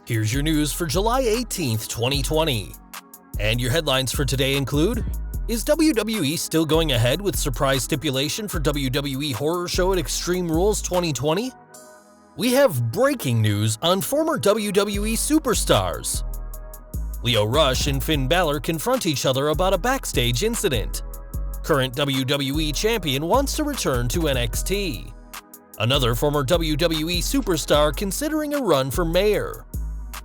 Here's your news for July 18th, 2020. And your headlines for today include: is WWE still going ahead with surprise stipulation for WWE Horror Show at Extreme Rules 2020? We have breaking news on former WWE superstars. Lio Rush and Finn Balor confront each other about a backstage incident. Current WWE champion wants to return to NXT. Another former WWE superstar considering a run for mayor.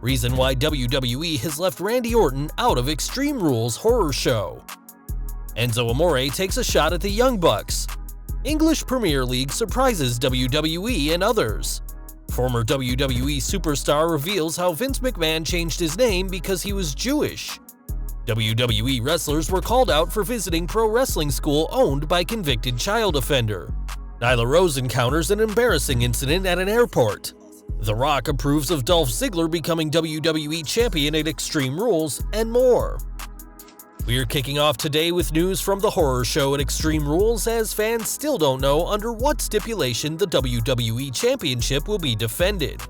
Reason why WWE has left Randy Orton out of Extreme Rules Horror Show. Enzo Amore takes a shot at the Young Bucks. English Premier League surprises WWE and others. Former WWE superstar reveals how Vince McMahon changed his name because he was Jewish. WWE wrestlers were called out for visiting pro wrestling school owned by convicted child offender. Nyla Rose encounters an embarrassing incident at an airport. The Rock approves of Dolph Ziggler becoming WWE champion at Extreme Rules, and more. We're kicking off today with news from the Horror Show at Extreme Rules, as fans still don't know under what stipulation the WWE Championship will be defended.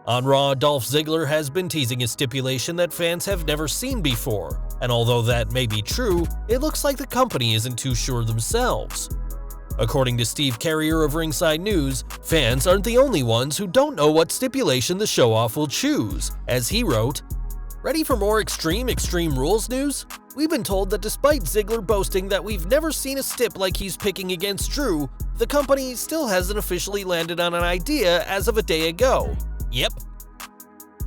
On Raw, Dolph Ziggler has been teasing a stipulation that fans have never seen before, and although that may be true, it looks like the company isn't too sure themselves. According to Steve Carrier of Ringside News, fans aren't the only ones who don't know what stipulation the show-off will choose, as he wrote, "Ready for more Extreme Rules news? We've been told that despite Ziggler boasting that we've never seen a stip like he's picking against Drew, the company still hasn't officially landed on an idea as of a day ago. Yep."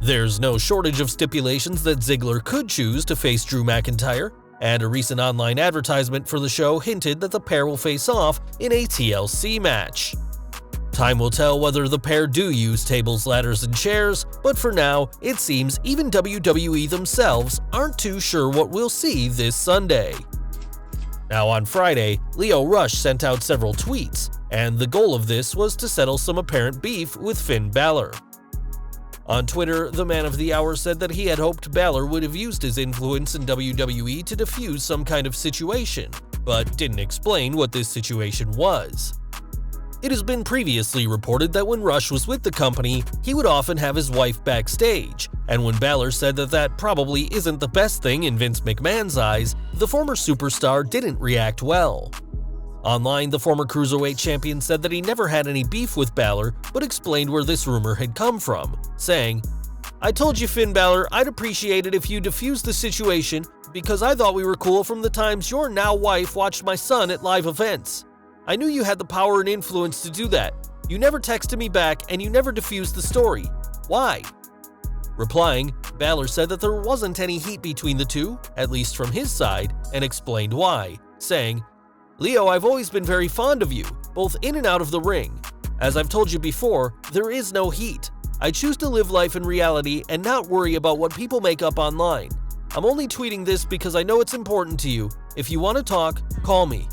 There's no shortage of stipulations that Ziggler could choose to face Drew McIntyre, and a recent online advertisement for the show hinted that the pair will face off in a TLC match. Time will tell whether the pair do use tables, ladders, and chairs, but for now, it seems even WWE themselves aren't too sure what we'll see this Sunday. Now on Friday, Lio Rush sent out several tweets, and the goal of this was to settle some apparent beef with Finn Balor. On Twitter, the Man of the Hour said that he had hoped Balor would have used his influence in WWE to defuse some kind of situation, but didn't explain what this situation was. It has been previously reported that when Rush was with the company, he would often have his wife backstage, and when Balor said that that probably isn't the best thing in Vince McMahon's eyes, the former superstar didn't react well. Online, the former Cruiserweight champion said that he never had any beef with Balor, but explained where this rumor had come from, saying, "I told you, Finn Balor, I'd appreciate it if you defused the situation because I thought we were cool from the times your now wife watched my son at live events. I knew you had the power and influence to do that. You never texted me back and you never defused the story. Why?" Replying, Balor said that there wasn't any heat between the two, at least from his side, and explained why, saying, "Lio, I've always been very fond of you, both in and out of the ring. As I've told you before, there is no heat. I choose to live life in reality and not worry about what people make up online. I'm only tweeting this because I know it's important to you. If you want to talk, call me."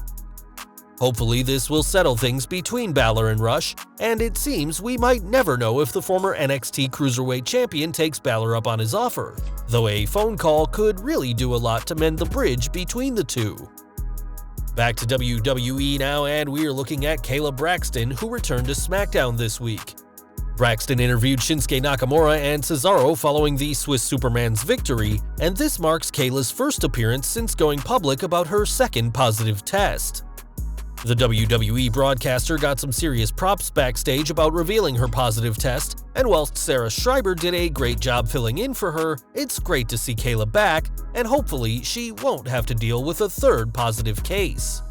Hopefully this will settle things between Balor and Rush, and it seems we might never know if the former NXT Cruiserweight champion takes Balor up on his offer, though a phone call could really do a lot to mend the bridge between the two. Back to WWE now, and we're looking at Kayla Braxton, who returned to SmackDown this week. Braxton interviewed Shinsuke Nakamura and Cesaro following the Swiss Superman's victory, and this marks Kayla's first appearance since going public about her second positive test. The WWE broadcaster got some serious props backstage about revealing her positive test, and whilst Sarah Schreiber did a great job filling in for her, it's great to see Kayla back, and hopefully she won't have to deal with a third positive case.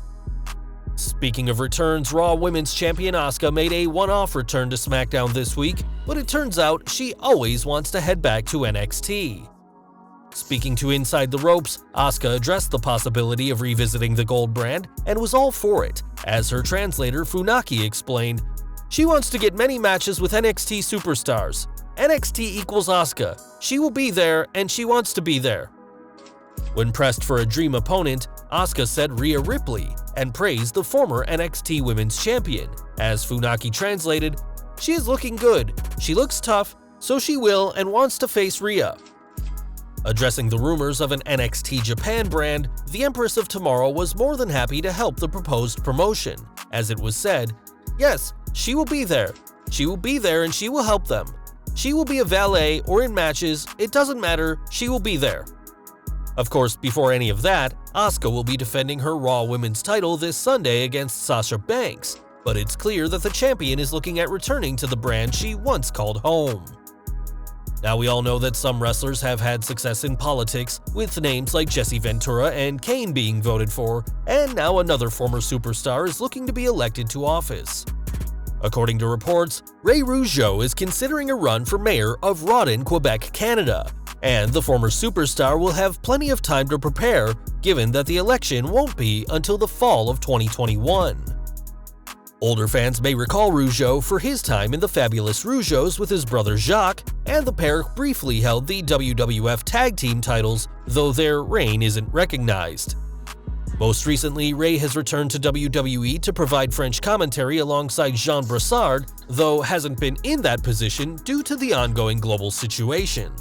Speaking of returns, Raw Women's Champion Asuka made a one-off return to SmackDown this week, but it turns out she always wants to head back to NXT. Speaking to Inside the Ropes, Asuka addressed the possibility of revisiting the Gold brand and was all for it. As her translator Funaki explained, "She wants to get many matches with NXT superstars. NXT equals Asuka. She will be there and she wants to be there." When pressed for a dream opponent, Asuka said Rhea Ripley and praised the former NXT Women's Champion. As Funaki translated, "She is looking good. She looks tough, so she will and wants to face Rhea." Addressing the rumors of an NXT Japan brand, the Empress of Tomorrow was more than happy to help the proposed promotion. As it was said, "Yes, she will be there. She will be there and she will help them. she will be a valet or in matches, it doesn't matter, she will be there. Of course, before any of that, Asuka will be defending her Raw Women's title this Sunday against Sasha Banks, but it's clear that the champion is looking at returning to the brand she once called home. Now, we all know that some wrestlers have had success in politics, with names like Jesse Ventura and Kane being voted for, and now another former superstar is looking to be elected to office. According to reports, Ray Rougeau is considering a run for mayor of Rawdon, Quebec, Canada, and the former superstar will have plenty of time to prepare, given that the election won't be until the fall of 2021. Older fans may recall Rougeau for his time in the Fabulous Rougeaus with his brother Jacques, and the pair briefly held the WWF Tag Team titles, though their reign isn't recognized. Most recently, Ray has returned to WWE to provide French commentary alongside Jean Brassard, though hasn't been in that position due to the ongoing global situation.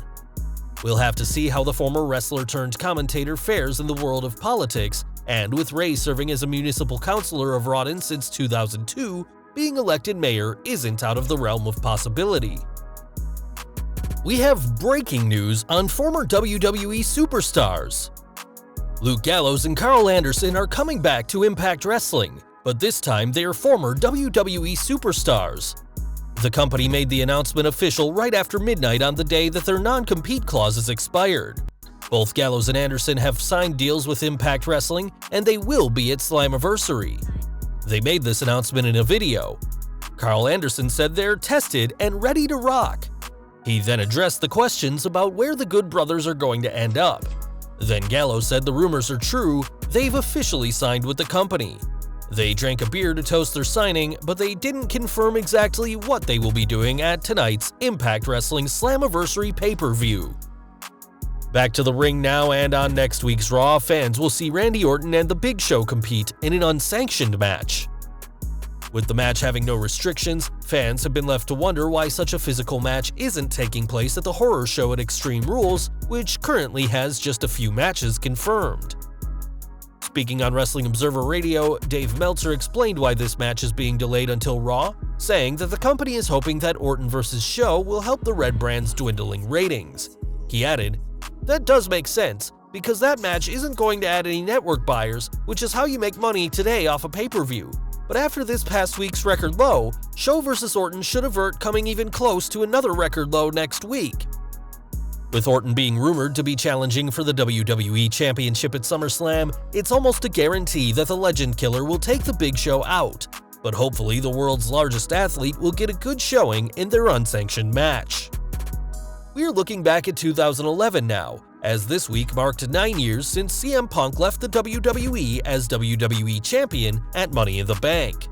We'll have to see how the former wrestler-turned-commentator fares in the world of politics, and with Ray serving as a municipal councilor of Rawdon since 2002, being elected mayor isn't out of the realm of possibility. We have breaking news on former WWE superstars. Luke Gallows and Carl Anderson are coming back to Impact Wrestling, but this time they are former WWE superstars. The company made the announcement official right after midnight on the day that their non-compete clauses expired. Both Gallows and Anderson have signed deals with Impact Wrestling, and they will be at Slammiversary. They made this announcement in a video. Carl Anderson said they're tested and ready to rock. He then addressed the questions about where the Good Brothers are going to end up. Then Gallows said the rumors are true, they've officially signed with the company. They drank a beer to toast their signing, but they didn't confirm exactly what they will be doing at tonight's Impact Wrestling Slammiversary pay-per-view. Back to the ring now, and on next week's Raw, fans will see Randy Orton and The Big Show compete in an unsanctioned match. With the match having no restrictions, fans have been left to wonder why such a physical match isn't taking place at the horror show at Extreme Rules, which currently has just a few matches confirmed. Speaking on Wrestling Observer Radio, Dave Meltzer explained why this match is being delayed until Raw, saying that the company is hoping that Orton vs. Show will help the Red brand's dwindling ratings. He added, "That does make sense, because that match isn't going to add any network buyers, which is how you make money today off a pay-per-view. But after this past week's record low, Show vs. Orton should avert coming even close to another record low next week." With Orton being rumored to be challenging for the WWE Championship at SummerSlam, it's almost a guarantee that the Legend Killer will take the Big Show out, but hopefully the world's largest athlete will get a good showing in their unsanctioned match. We're looking back at 2011 now, as this week marked 9 years since CM Punk left the WWE as WWE Champion at Money in the Bank.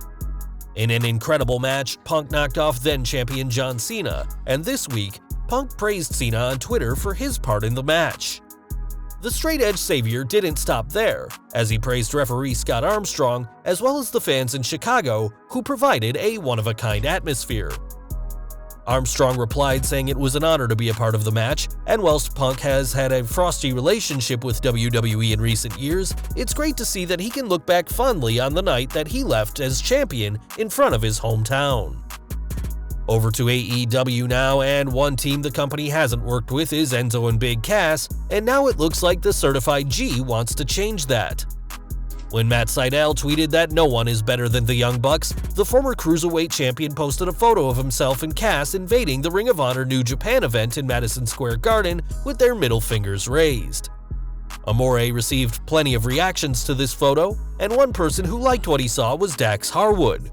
In an incredible match, Punk knocked off then-champion John Cena, and this week, Punk praised Cena on Twitter for his part in the match. The straight-edge savior didn't stop there, as he praised referee Scott Armstrong as well as the fans in Chicago who provided a one-of-a-kind atmosphere. Armstrong replied saying it was an honor to be a part of the match, and whilst Punk has had a frosty relationship with WWE in recent years, it's great to see that he can look back fondly on the night that he left as champion in front of his hometown. Over to AEW now, and one team the company hasn't worked with is Enzo and Big Cass, and now it looks like the Certified G wants to change that. When Matt Sydal tweeted that no one is better than the Young Bucks, the former Cruiserweight champion posted a photo of himself and Cass invading the Ring of Honor New Japan event in Madison Square Garden with their middle fingers raised. Amore received plenty of reactions to this photo, and one person who liked what he saw was Dax Harwood.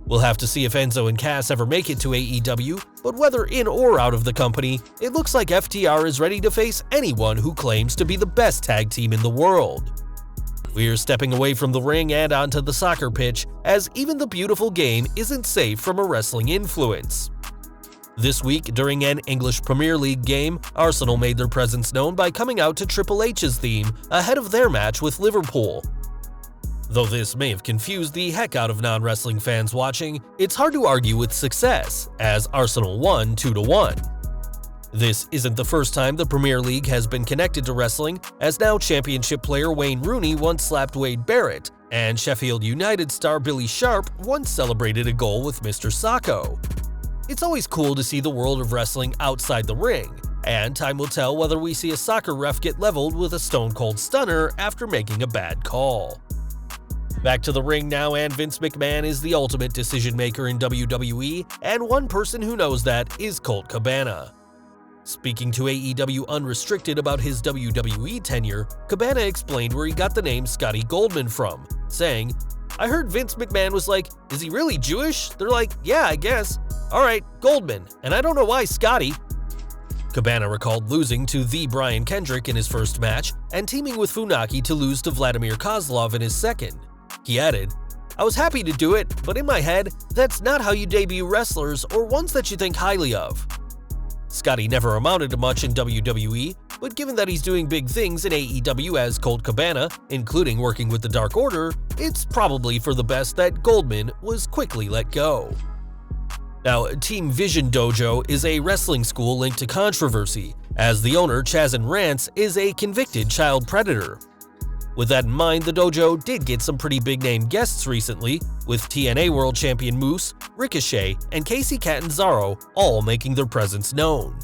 We'll have to see if Enzo and Cass ever make it to AEW, but whether in or out of the company, it looks like FTR is ready to face anyone who claims to be the best tag team in the world. We're stepping away from the ring and onto the soccer pitch, as even the beautiful game isn't safe from a wrestling influence. This week, during an English Premier League game, Arsenal made their presence known by coming out to Triple H's theme ahead of their match with Liverpool. Though this may have confused the heck out of non-wrestling fans watching, it's hard to argue with success, as Arsenal won 2-1. This isn't the first time the Premier League has been connected to wrestling, as now Championship player Wayne Rooney once slapped Wade Barrett, and Sheffield United star Billy Sharp once celebrated a goal with Mr. Sacco. It's always cool to see the world of wrestling outside the ring, and time will tell whether we see a soccer ref get leveled with a stone-cold stunner after making a bad call. Back to the ring now, and Vince McMahon is the ultimate decision-maker in WWE, and one person who knows that is Colt Cabana. Speaking to AEW Unrestricted about his WWE tenure, Cabana explained where he got the name Scotty Goldman from, saying, "I heard Vince McMahon was like, 'Is he really Jewish?' They're like, 'Yeah, I guess. Alright, Goldman, and I don't know why Scotty.'" Cabana recalled losing to the Brian Kendrick in his first match and teaming with Funaki to lose to Vladimir Kozlov in his second. He added, "I was happy to do it, but in my head, that's not how you debut wrestlers or ones that you think highly of." Scotty never amounted to much in WWE, but given that he's doing big things in AEW as Colt Cabana, including working with the Dark Order, it's probably for the best that Goldman was quickly let go. Now, Team Vision Dojo is a wrestling school linked to controversy, as the owner, Chazin Rance, is a convicted child predator. With that in mind, the dojo did get some pretty big-name guests recently, with TNA World Champion Moose, Ricochet, and Casey Catanzaro all making their presence known.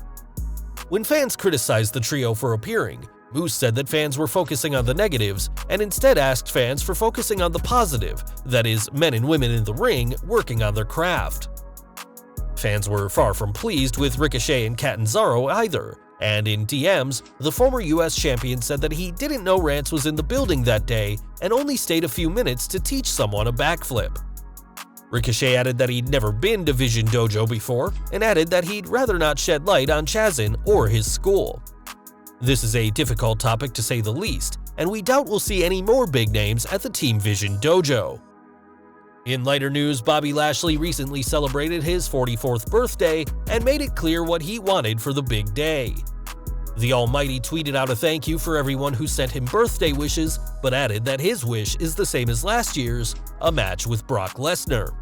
When fans criticized the trio for appearing, Moose said that fans were focusing on the negatives and instead asked fans for focusing on the positive, that is, men and women in the ring working on their craft. Fans were far from pleased with Ricochet and Catanzaro either, and in DMs, the former US champion said that he didn't know Rance was in the building that day and only stayed a few minutes to teach someone a backflip. Ricochet added that he'd never been to Vision Dojo before, and added that he'd rather not shed light on Chazin or his school. This is a difficult topic to say the least, and we doubt we'll see any more big names at the Team Vision Dojo. In lighter news, Bobby Lashley recently celebrated his 44th birthday and made it clear what he wanted for the big day. The Almighty tweeted out a thank you for everyone who sent him birthday wishes, but added that his wish is the same as last year's, a match with Brock Lesnar.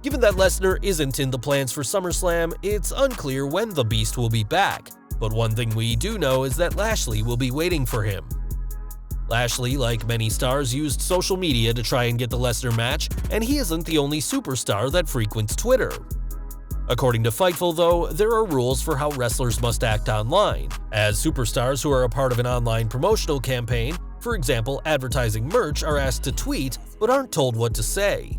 Given that Lesnar isn't in the plans for SummerSlam, it's unclear when the Beast will be back, but one thing we do know is that Lashley will be waiting for him. Lashley, like many stars, used social media to try and get the Lesnar match, and he isn't the only superstar that frequents Twitter. According to Fightful, though, there are rules for how wrestlers must act online, as superstars who are a part of an online promotional campaign, for example advertising merch, are asked to tweet but aren't told what to say.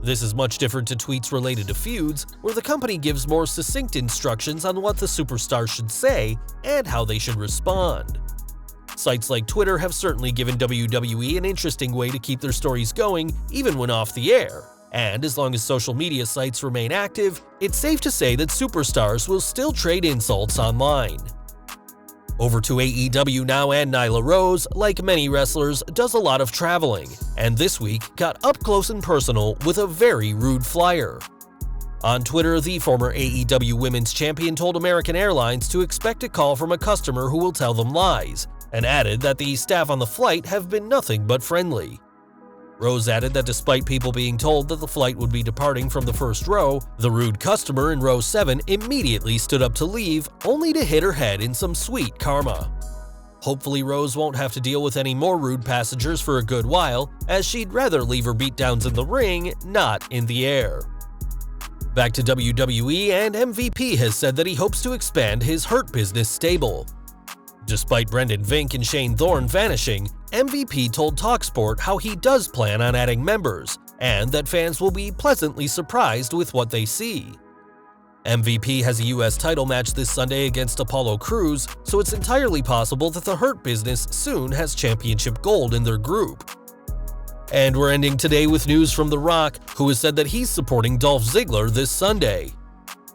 This is much different to tweets related to feuds, where the company gives more succinct instructions on what the superstar should say and how they should respond. Sites like Twitter have certainly given WWE an interesting way to keep their stories going even when off the air, and as long as social media sites remain active, it's safe to say that superstars will still trade insults online. Over to AEW now, and Nyla Rose, like many wrestlers, does a lot of traveling, and this week got up close and personal with a very rude flyer. On Twitter, the former AEW Women's Champion told American Airlines to expect a call from a customer who will tell them lies, and added that the staff on the flight have been nothing but friendly. Rose added that despite people being told that the flight would be departing from the first row, the rude customer in row 7 immediately stood up to leave, only to hit her head in some sweet karma. Hopefully Rose won't have to deal with any more rude passengers for a good while, as she'd rather leave her beatdowns in the ring, not in the air. Back to WWE, and MVP has said that he hopes to expand his Hurt Business stable. Despite Brendan Vink and Shane Thorne vanishing, MVP told TalkSport how he does plan on adding members, and that fans will be pleasantly surprised with what they see. MVP has a US title match this Sunday against Apollo Crews, so it's entirely possible that the Hurt Business soon has championship gold in their group. And we're ending today with news from The Rock, who has said that he's supporting Dolph Ziggler this Sunday.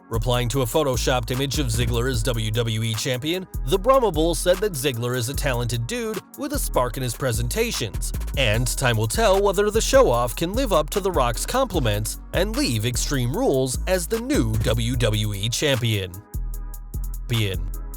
Replying to a photoshopped image of Ziggler as WWE champion, the Brahma Bull said that Ziggler is a talented dude with a spark in his presentations, and time will tell whether the show-off can live up to The Rock's compliments and leave Extreme Rules as the new WWE champion.